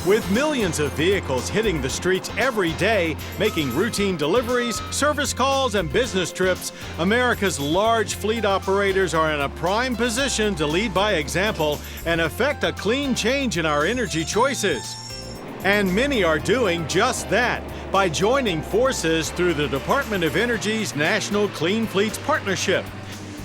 With millions of vehicles hitting the streets every day, making routine deliveries, service calls, and business trips, America's large fleet operators are in a prime position to lead by example and effect a clean change in our energy choices. And many are doing just that by joining forces through the Department of Energy's National Clean Fleets Partnership.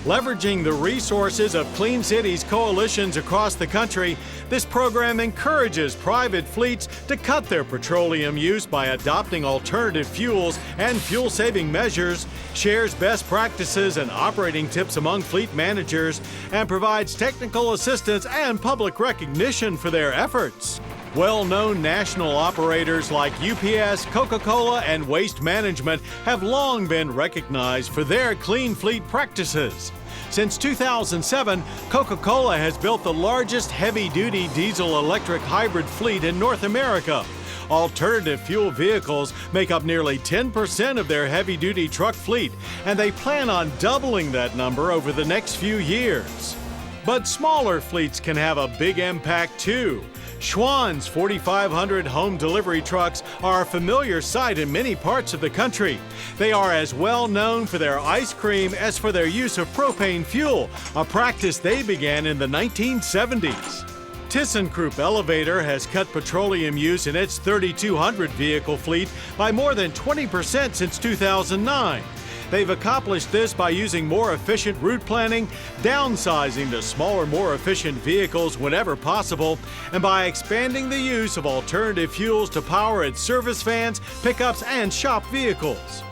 Leveraging the resources of Clean Cities coalitions across the country, this program encourages private fleets to cut their petroleum use by adopting alternative fuels and fuel-saving measures, shares best practices and operating tips among fleet managers, and provides technical assistance and public recognition for their efforts. Well-known national operators like UPS, Coca-Cola, and Waste Management have long been recognized for their clean fleet practices. Since 2007, Coca-Cola has built the largest heavy-duty diesel-electric hybrid fleet in North America. Alternative fuel vehicles make up nearly 10% of their heavy-duty truck fleet, and they plan on doubling that number over the next few years. But smaller fleets can have a big impact too. Schwann's 4,500 home delivery trucks are a familiar sight in many parts of the country. They are as well known for their ice cream as for their use of propane fuel, a practice they began in the 1970s. ThyssenKrupp Elevator has cut petroleum use in its 3,200 vehicle fleet by more than 20% since 2009. They've accomplished this by using more efficient route planning, downsizing to smaller, more efficient vehicles whenever possible, and by expanding the use of alternative fuels to power its service vans, pickups, and shop vehicles.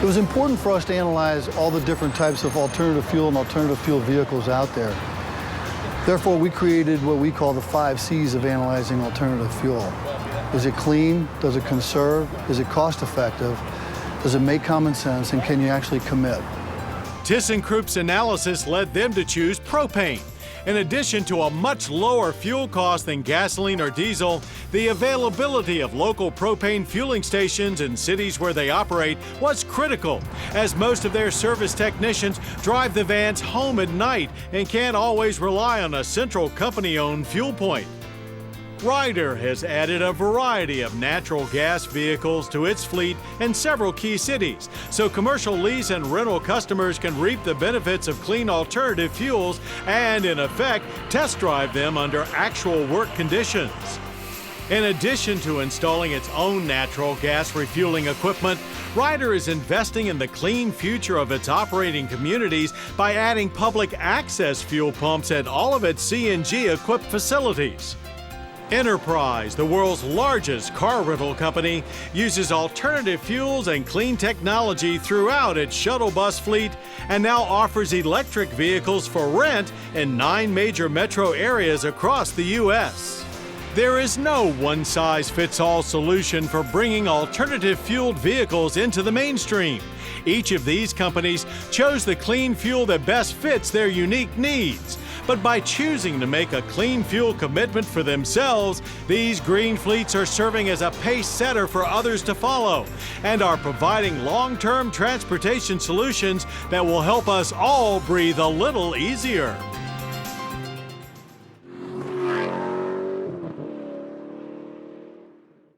It was important for us to analyze all the different types of alternative fuel and alternative fuel vehicles out there. Therefore, we created what we call the 5 C's of analyzing alternative fuel. Is it clean? Does it conserve? Is it cost effective? Does it make common sense, and can you actually commit? ThyssenKrupp's analysis led them to choose propane. In addition to a much lower fuel cost than gasoline or diesel, the availability of local propane fueling stations in cities where they operate was critical, as most of their service technicians drive the vans home at night and can't always rely on a central company-owned fuel point. Ryder has added a variety of natural gas vehicles to its fleet in several key cities, so commercial lease and rental customers can reap the benefits of clean alternative fuels and, in effect, test drive them under actual work conditions. In addition to installing its own natural gas refueling equipment, Ryder is investing in the clean future of its operating communities by adding public access fuel pumps at all of its CNG-equipped facilities. Enterprise, the world's largest car rental company, uses alternative fuels and clean technology throughout its shuttle bus fleet and now offers electric vehicles for rent in 9 major metro areas across the U.S. There is no one-size-fits-all solution for bringing alternative fueled vehicles into the mainstream. Each of these companies chose the clean fuel that best fits their unique needs. But by choosing to make a clean fuel commitment for themselves, these green fleets are serving as a pace setter for others to follow and are providing long-term transportation solutions that will help us all breathe a little easier.